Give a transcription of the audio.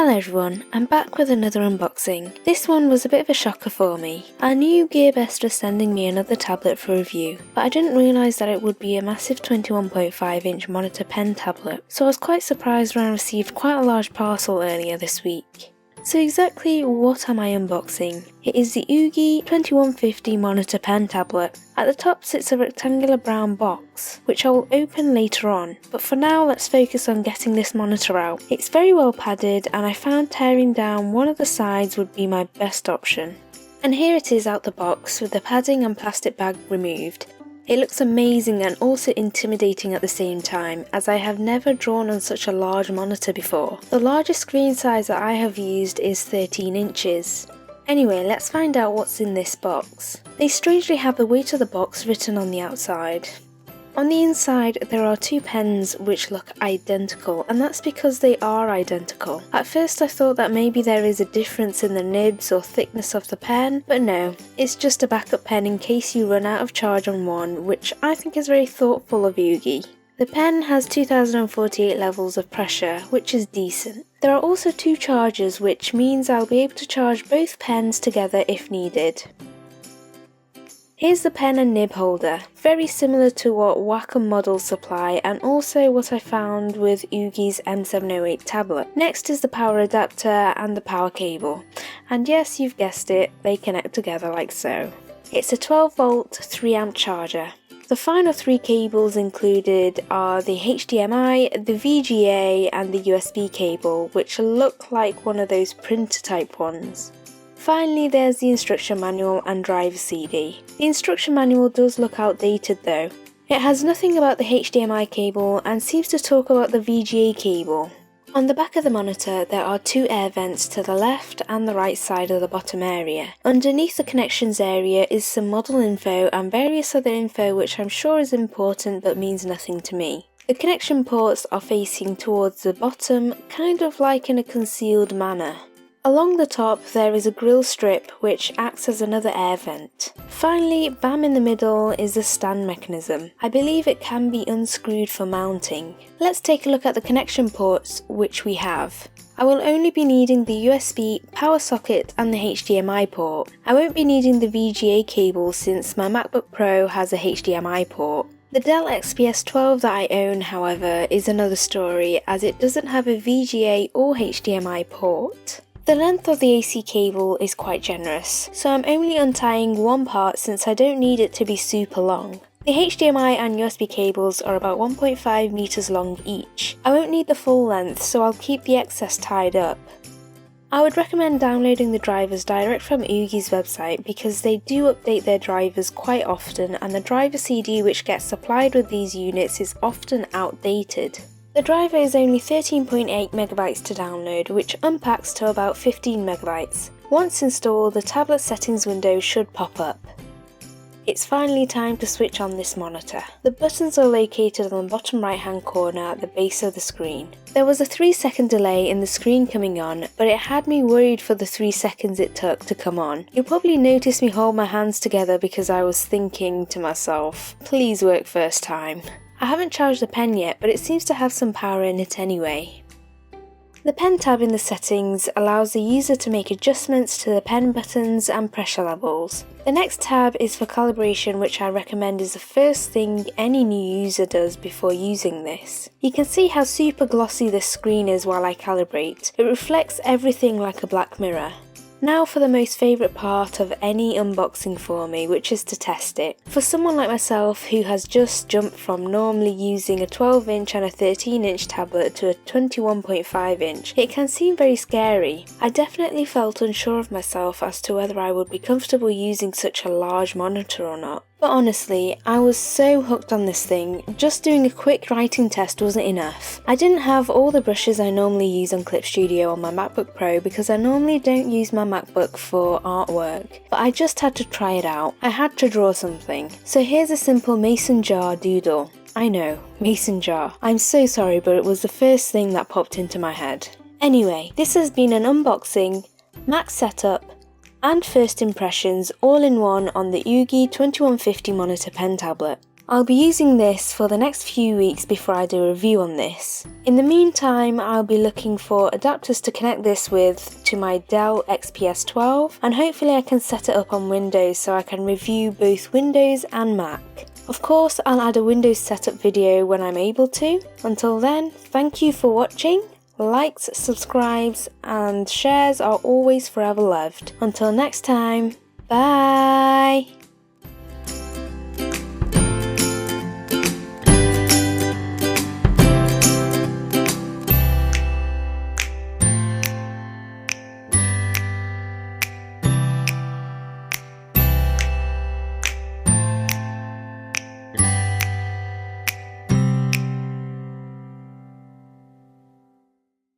Hello everyone, I'm back with another unboxing. This one was a bit of a shocker for me. I knew Gearbest was sending me another tablet for review, but I didn't realise that it would be a massive 21.5 inch monitor pen tablet, so I was quite surprised when I received quite a large parcel earlier this week. So exactly what am I unboxing? It is the Ugee 2150 monitor pen tablet. At the top sits a rectangular brown box, which I will open later on, but for now let's focus on getting this monitor out. It's very well padded and I found tearing down one of the sides would be my best option. And here it is out the box with the padding and plastic bag removed. It looks amazing and also intimidating at the same time, as I have never drawn on such a large monitor before. The largest screen size that I have used is 13 inches. Anyway, let's find out what's in this box. They strangely have the weight of the box written on the outside. On the inside there are two pens which look identical, and that's because they are identical. At first I thought that maybe there is a difference in the nibs or thickness of the pen, but no, it's just a backup pen in case you run out of charge on one, which I think is very thoughtful of Ugee. The pen has 2048 levels of pressure, which is decent. There are also two chargers, which means I'll be able to charge both pens together if needed. Here's the pen and nib holder, very similar to what Wacom models supply and also what I found with Ugee's M708 tablet. Next is the power adapter and the power cable, and yes, you've guessed it, they connect together like so. It's a 12 volt 3A charger. The final three cables included are the HDMI, the VGA and the USB cable, which look like one of those printer type ones. Finally, there's the instruction manual and driver CD. The instruction manual does look outdated though. It has nothing about the HDMI cable and seems to talk about the VGA cable. On the back of the monitor there are two air vents to the left and the right side of the bottom area. Underneath the connections area is some model info and various other info which I'm sure is important but means nothing to me. The connection ports are facing towards the bottom, kind of like in a concealed manner. Along the top there is a grill strip which acts as another air vent. Finally, bam in the middle is the stand mechanism. I believe it can be unscrewed for mounting. Let's take a look at the connection ports which we have. I will only be needing the USB, power socket and the HDMI port. I won't be needing the VGA cable since my MacBook Pro has a HDMI port. The Dell XPS 12 that I own, however, is another story as it doesn't have a VGA or HDMI port. The length of the AC cable is quite generous, so I'm only untying one part since I don't need it to be super long. The HDMI and USB cables are about 1.5 meters long each. I won't need the full length, so I'll keep the excess tied up. I would recommend downloading the drivers direct from Ugee's website because they do update their drivers quite often and the driver CD which gets supplied with these units is often outdated. The driver is only 13.8 megabytes to download, which unpacks to about 15 megabytes. Once installed, the tablet settings window should pop up. It's finally time to switch on this monitor. The buttons are located on the bottom right hand corner at the base of the screen. There was a 3-second delay in the screen coming on, but it had me worried for the 3 seconds it took to come on. You'll probably notice me hold my hands together because I was thinking to myself, please work first time. I haven't charged the pen yet, but it seems to have some power in it anyway. The pen tab in the settings allows the user to make adjustments to the pen buttons and pressure levels. The next tab is for calibration, which I recommend is the first thing any new user does before using this. You can see how super glossy this screen is while I calibrate. It reflects everything like a black mirror. Now for the most favourite part of any unboxing for me, which is to test it. For someone like myself who has just jumped from normally using a 12 inch and a 13 inch tablet to a 21.5 inch, it can seem very scary. I definitely felt unsure of myself as to whether I would be comfortable using such a large monitor or not. But honestly, I was so hooked on this thing, just doing a quick writing test wasn't enough. I didn't have all the brushes I normally use on Clip Studio on my MacBook Pro because I normally don't use my MacBook for artwork, but I just had to try it out. I had to draw something. So here's a simple mason jar doodle. I know, mason jar. I'm so sorry, but it was the first thing that popped into my head. Anyway, this has been an unboxing, Mac setup, and first impressions all in one on the Ugee 2150 monitor pen tablet. I'll be using this for the next few weeks before I do a review on this. In the meantime, I'll be looking for adapters to connect this with to my Dell XPS 12, and hopefully I can set it up on Windows so I can review both Windows and Mac. Of course, I'll add a Windows setup video when I'm able to. Until then, thank you for watching. Likes, subscribes, and shares are always forever loved. Until next time, bye!